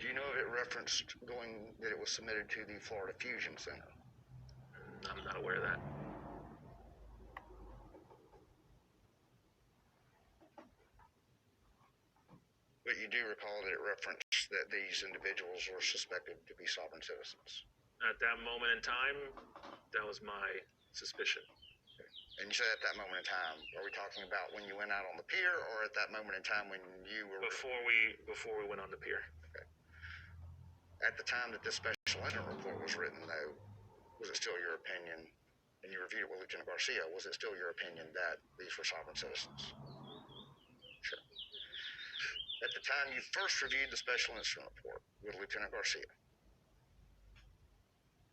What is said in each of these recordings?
Do you know if it referenced that it was submitted to the Florida Fusion Center? I'm not aware of that. But you do recall that it referenced that these individuals were suspected to be sovereign citizens. At that moment in time, that was my suspicion. And you said at that moment in time, are we talking about when you went out on the pier, or at that moment in time when you were... Before we went on the pier. Okay. At the time that this special incident report was written, though, was it still your opinion, and you reviewed it with Lieutenant Garcia, was it still your opinion that these were sovereign citizens? Sure. At the time you first reviewed the special incident report with Lieutenant Garcia,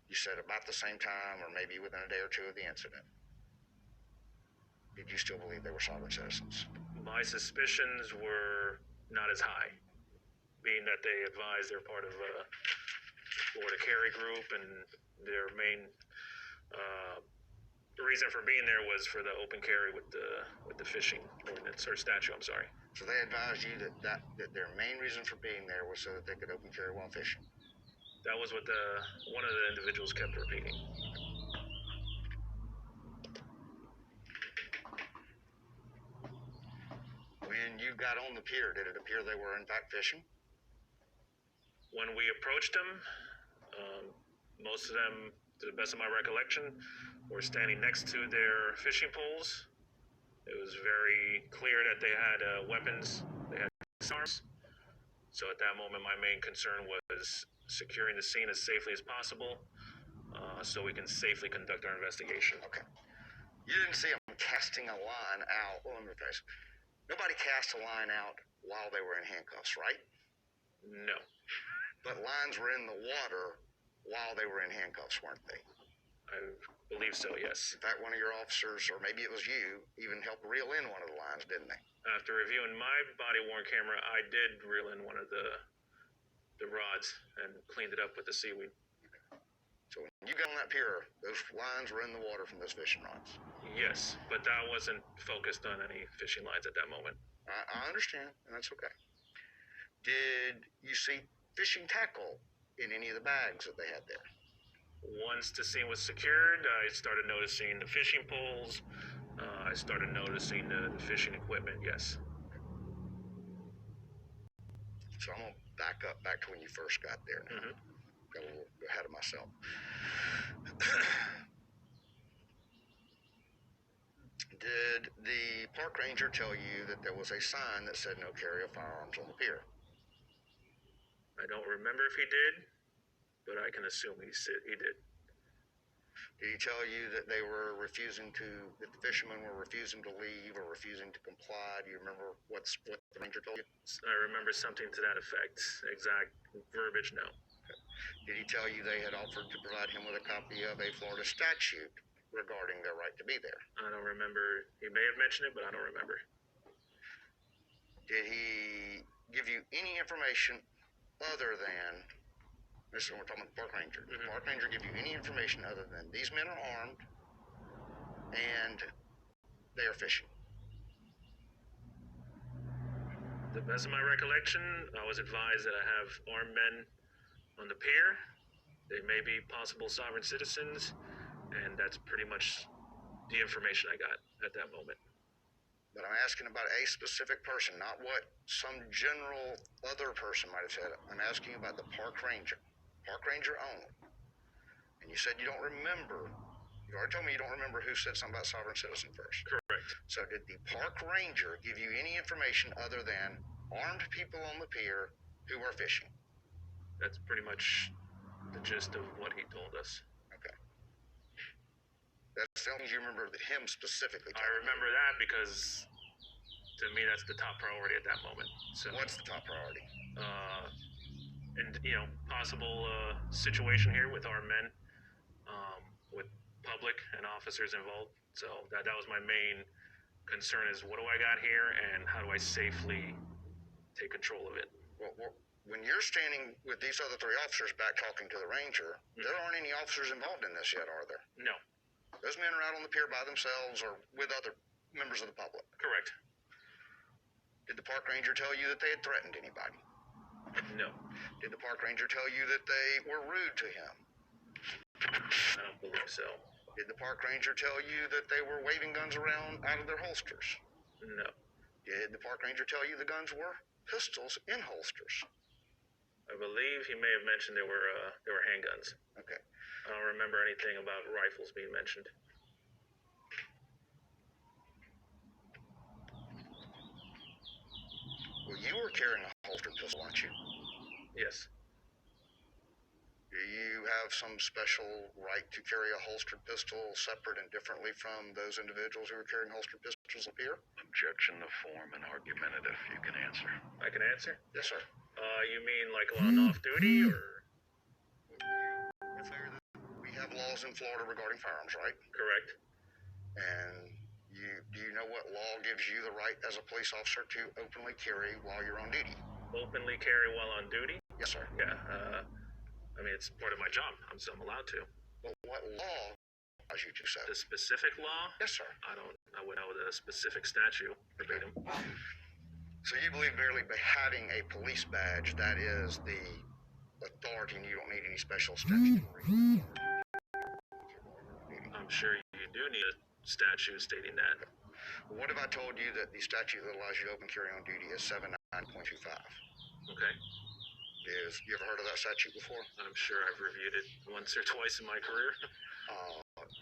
you said about the same time or maybe within a day or two of the incident, did you still believe they were sovereign citizens? My suspicions were not as high, being that they advised they're part of a Florida Carry Group, and their main reason for being there was for the open carry with the fishing ordinance or statute. I'm sorry. So they advised you that their main reason for being there was so that they could open carry while fishing? That was what one of the individuals kept repeating. When you got on the pier, did it appear they were in fact fishing? When we approached them, most of them, to the best of my recollection, were standing next to their fishing poles. It was very clear that they had weapons, they had arms. So at that moment, my main concern was securing the scene as safely as possible, so we can safely conduct our investigation. Okay. You didn't see them casting a line out. Well, let me rephrase. Nobody cast a line out while they were in handcuffs, right? No. But lines were in the water while they were in handcuffs, weren't they? I believe so, yes. In fact, one of your officers, or maybe it was you, even helped reel in one of the lines, didn't they? After reviewing my body-worn camera, I did reel in one of the rods and cleaned it up with the seaweed. Okay. So when you got on that pier, those lines were in the water from those fishing rods? Yes, but that wasn't focused on any fishing lines at that moment. I understand, and that's okay. Did you see fishing tackle in any of the bags that they had there? Once the scene was secured, I started noticing the fishing poles. I started noticing the fishing equipment, yes. So I'm going to back to when you first got there now. Mm-hmm. Got a little ahead of myself. Did the park ranger tell you that there was a sign that said no carry of firearms on the pier? I don't remember if he did, but I can assume he did. Did he tell you that that the fishermen were refusing to leave or refusing to comply? Do you remember what the ranger told you? I remember something to that effect. Exact verbiage, no. Okay. Did he tell you they had offered to provide him with a copy of a Florida statute regarding their right to be there? I don't remember. He may have mentioned it, but I don't remember. Did he give you any information other than... This is when we're talking about the park ranger. Did the park ranger give you any information other than these men are armed and they are fishing? To the best of my recollection, I was advised that I have armed men on the pier. They may be possible sovereign citizens, and that's pretty much the information I got at that moment. But I'm asking about a specific person, not what some general other person might have said. I'm asking about the park ranger only. And you said you don't remember. You already told me you don't remember who said something about sovereign citizen first. Correct. So did the park ranger give you any information other than armed people on the pier who were fishing? That's pretty much the gist of what he told us. Okay. That's the only thing you remember him specifically. I remember that because to me that's the top priority at that moment. So what's the top priority? And possible situation here with our men, with public and officers involved. So that was my main concern: is what do I got here, and how do I safely take control of it? Well, when you're standing with these other three officers back talking to the ranger, there aren't any officers involved in this yet, are there? No. Those men are out on the pier by themselves or with other members of the public. Correct. Did the park ranger tell you that they had threatened anybody? No. Did the park ranger tell you that they were rude to him? I don't believe so. Did the park ranger tell you that they were waving guns around out of their holsters? No. Did the park ranger tell you the guns were pistols in holsters? I believe he may have mentioned there were handguns. Okay. I don't remember anything about rifles being mentioned. Well, you were carrying a holstered pistol, weren't you? Yes. Do you have some special right to carry a holstered pistol separate and differently from those individuals who are carrying holstered pistols up here? Objection to form and argumentative. You can answer. I can answer? Yes, sir. You mean like on off duty, or? We have laws in Florida regarding firearms, right? Correct. And do you know what law gives you the right as a police officer to openly carry while you're on duty? Openly carry while on duty? Yes, sir. Yeah. I mean, it's part of my job. I'm allowed to. But what law allows you to so? The specific law? Yes, sir. I would know the specific statute verbatim. So you believe merely by having a police badge, that is the authority, and you don't need any special statutory authority? I'm sure you do need a statute stating that. What if I told you that the statute that allows you to open carry on duty is 79.25? Okay. You ever heard of that statute before? I'm sure I've reviewed it once or twice in my career.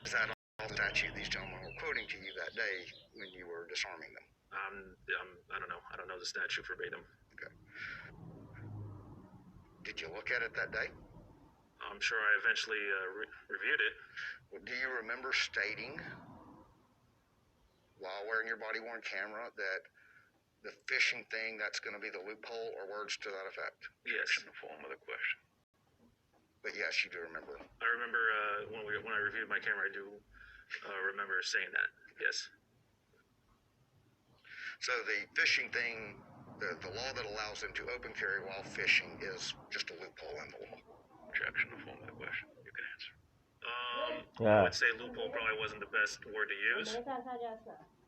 Is that all the statute these gentlemen were quoting to you that day when you were disarming them? I don't know. I don't know the statute verbatim. Okay. Did you look at it that day? I'm sure I eventually reviewed it. Well, do you remember stating, while wearing your body-worn camera, that the phishing thing, that's going to be the loophole, or words to that effect? Yes. In the form of the question. But yes, you do remember. I remember when I reviewed my camera, I do remember saying that. Yes. So the phishing thing, the law that allows them to open carry while fishing is just a loophole in the law. Objection to form of the question. You can answer. I would say loophole probably wasn't the best word to use,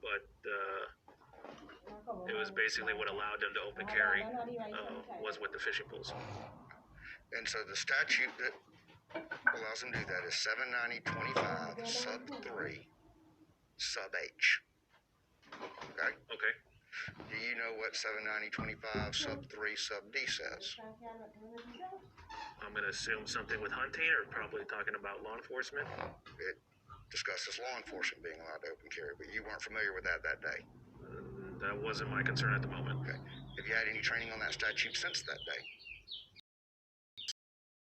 but it was basically what allowed them to open carry was with the fishing pools. And so the statute that allows them to do that is 790.25 sub 3 sub H. Okay? Okay. Do you know what 790.25 sub 3 sub D says? I'm going to assume something with hunting, or probably talking about law enforcement. It discusses law enforcement being allowed to open carry, but you weren't familiar with that day. That wasn't my concern at the moment. Okay. Have you had any training on that statute since that day?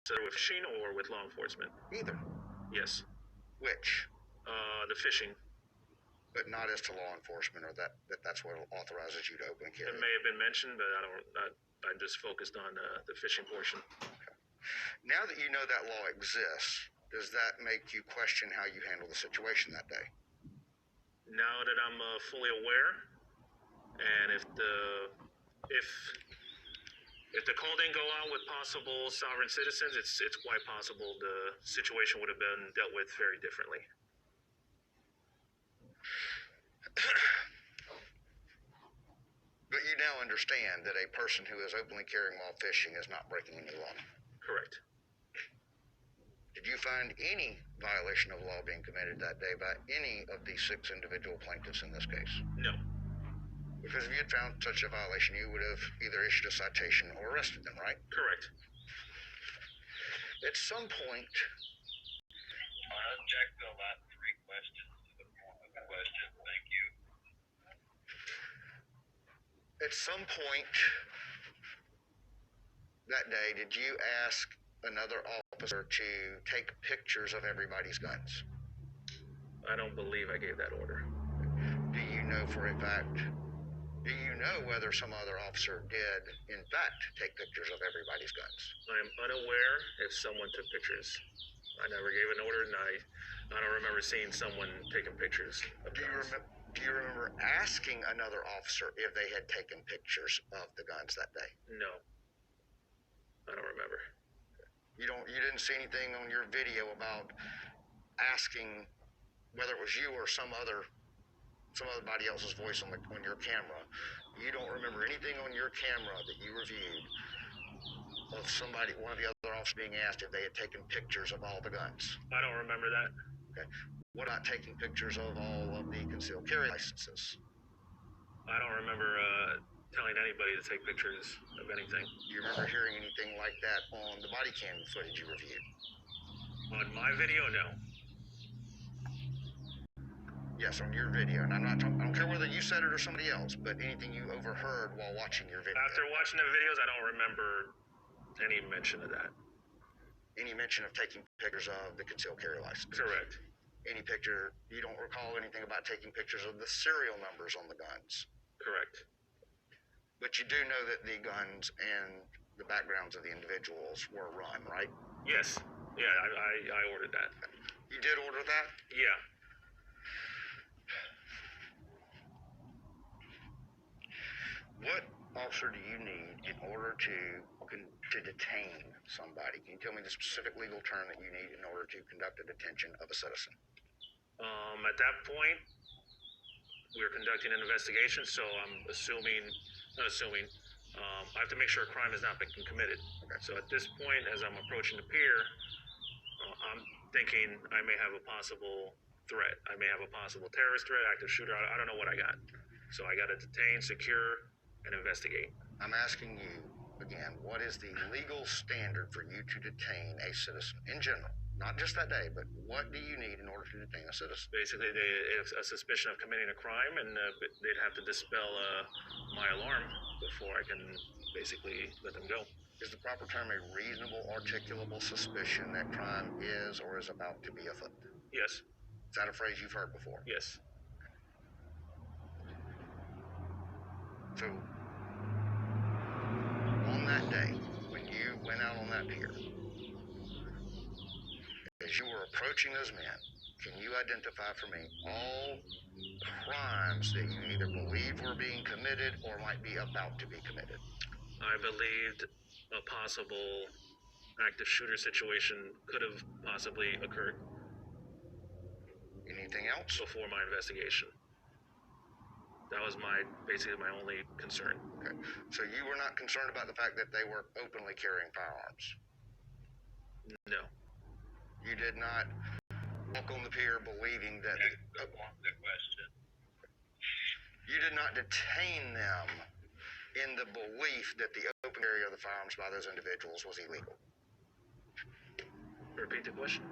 So with fishing or with law enforcement? Either. Yes. Which? The fishing. But not as to law enforcement, or that's what authorizes you to open carry. It may have been mentioned, but I'm just focused on the fishing portion. Okay. Now that you know that law exists, does that make you question how you handle the situation that day? Now that I'm fully aware, and if the call didn't go out with possible sovereign citizens, it's quite possible the situation would have been dealt with very differently. But you now understand that a person who is openly carrying while fishing is not breaking any law. Correct. Did you find any violation of law being committed that day by any of the 6 individual plaintiffs in this case? No. Because if you had found such a violation, you would have either issued a citation or arrested them, right? Correct. At some point... I object to about 3 questions to the form of the question. Thank you. At some point that day, did you ask another officer to take pictures of everybody's guns? I don't believe I gave that order. Do you know for a fact, do you know whether some other officer did, in fact, take pictures of everybody's guns? I am unaware if someone took pictures. I never gave an order, and I don't remember seeing someone taking pictures of guns. Do you remember asking another officer if they had taken pictures of the guns that day? No. I don't remember. You didn't see anything on your video about asking whether it was you or somebody else's voice on your camera. You don't remember anything on your camera that you reviewed of one of the other officers being asked if they had taken pictures of all the guns? I don't remember that. Okay. What about taking pictures of all of the concealed carry licenses? I don't remember telling anybody to take pictures of anything. Do you remember hearing anything like that on the body cam footage you reviewed? On my video, no. Yes, on your video. And I don't care whether you said it or somebody else, but anything you overheard while watching your video. After watching the videos, I don't remember any mention of that. Any mention of taking pictures of the concealed carry license? Correct. You don't recall anything about taking pictures of the serial numbers on the guns? Correct. But you do know that the guns and the backgrounds of the individuals were run, right? Yes. Yeah, I ordered that. You did order that? Yeah. What officer do you need in order to detain somebody? Can you tell me the specific legal term that you need in order to conduct a detention of a citizen? At that point, we were conducting an investigation, so I'm I have to make sure a crime has not been committed. Okay. So at this point, as I'm approaching the pier, I'm thinking I may have a possible threat. I may have a possible terrorist threat, active shooter. I don't know what I got. So I got to detain, secure, and investigate. I'm asking you, again, what is the legal standard for you to detain a citizen in general? Not just that day, but what do you need in order to detain a citizen? Basically, they have a suspicion of committing a crime, and they'd have to dispel my alarm before I can basically let them go. Is the proper term a reasonable, articulable suspicion that crime is or is about to be afoot? Yes. Is that a phrase you've heard before? Yes. So, on that day, when you went out on that pier, as you were approaching those men, can you identify for me all crimes that you either believed were being committed or might be about to be committed? I believed a possible active shooter situation could have possibly occurred. Anything else? Before my investigation. That was basically my only concern. Okay. So you were not concerned about the fact that they were openly carrying firearms? No. You did not walk on the pier believing that... Good question. You did not detain them in the belief that the open carry of the firearms by those individuals was illegal? Repeat the question.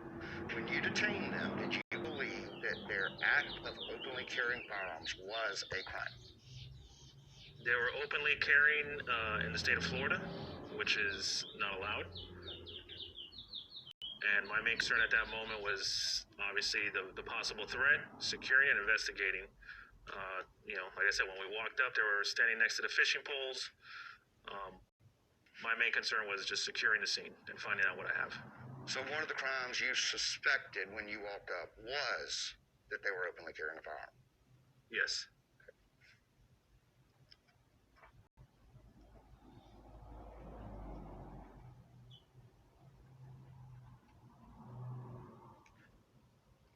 When you detained them, did you believe that their act of openly carrying firearms was a crime? They were openly carrying in the state of Florida, which is not allowed. And my main concern at that moment was obviously the possible threat, securing and investigating. Like I said, when we walked up, they were standing next to the fishing poles. My main concern was just securing the scene and finding out what I have. So one of the crimes you suspected when you walked up was that they were openly carrying a firearm? Yes.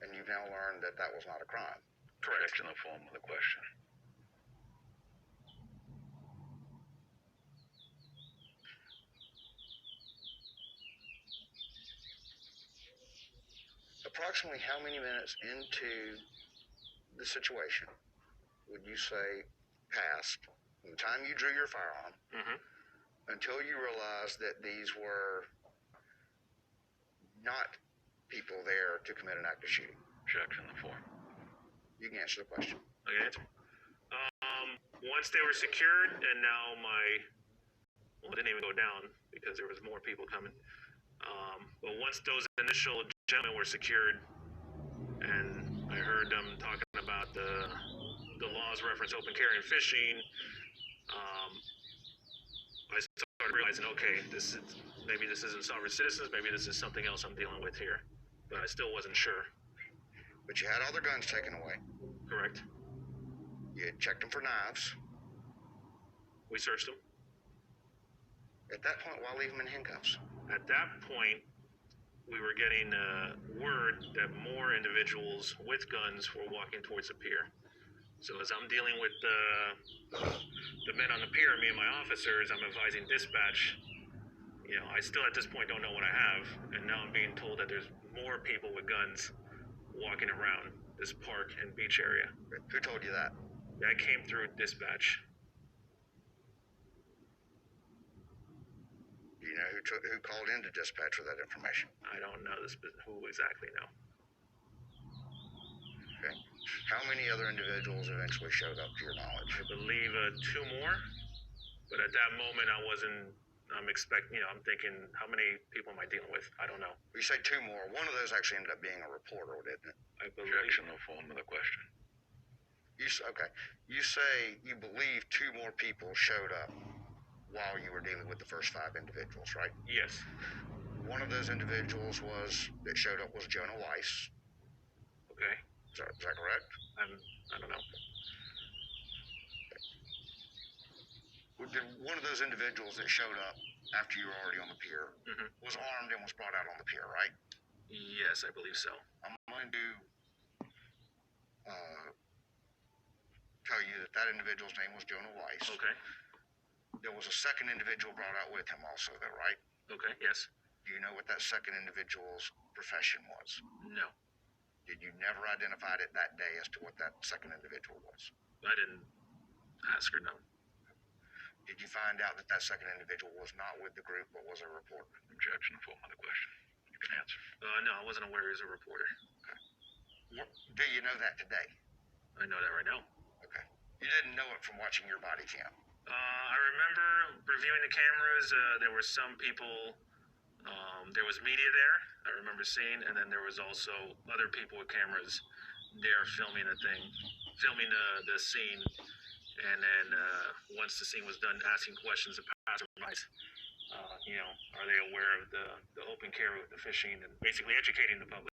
And you've now learned that that was not a crime? Correct. In the form of the question. Approximately how many minutes into the situation would you say passed from the time you drew your firearm until you realized that these were not people there to commit an act of shooting? Objection to the form. You can answer the question. I can answer. Once they were secured, and now it didn't even go down because there was more people coming. But once those initial gentlemen were secured, and I heard them talking about the laws reference open carry and fishing, I started realizing, okay, maybe this isn't sovereign citizens, maybe this is something else I'm dealing with here. But I still wasn't sure. But you had all their guns taken away. Correct. You had checked them for knives. We searched them. At that point, why leave them in handcuffs? At that point, we were getting word that more individuals with guns were walking towards the pier. So as I'm dealing with the men on the pier, me and my officers, I'm advising dispatch, I I still at this point don't know what I have, and now I'm being told that there's more people with guns walking around this park and beach area. Who told you that? That came through dispatch. Do you know who called into dispatch with that information? I don't know who exactly now. Okay. How many other individuals eventually showed up to your knowledge? I believe 2 more, but at that moment I'm expecting, I'm thinking, how many people am I dealing with? I don't know. You say 2 more. One of those actually ended up being a reporter, didn't it? I believe. Objection, no form of the question. Okay. You say you believe 2 more people showed up while you were dealing with the first 5 individuals, right? Yes. One of those individuals that showed up was Jonah Weiss. Okay. Is that correct? I don't know. Did one of those individuals that showed up after you were already on the pier Mhm. was armed and was brought out on the pier, right? Yes, I believe so. I'm going to tell you that individual's name was Jonah Weiss. Okay. There was a second individual brought out with him also, though, right? Okay. Yes. Do you know what that second individual's profession was? No. Did you never identify it that day as to what that second individual was? I didn't ask her. No. Did you find out that second individual was not with the group but was a reporter? Objection, no form of the question. You can answer. No, I wasn't aware he was a reporter. Do you know that today? I know that right now. Okay. You didn't know it from watching your body cam? I remember reviewing the cameras. There were some people. There was media there. I remember seeing, and then there was also other people with cameras there filming the scene. And then once the scene was done, asking questions of passerbys. Are they aware of the open carry with the fishing, and basically educating the public.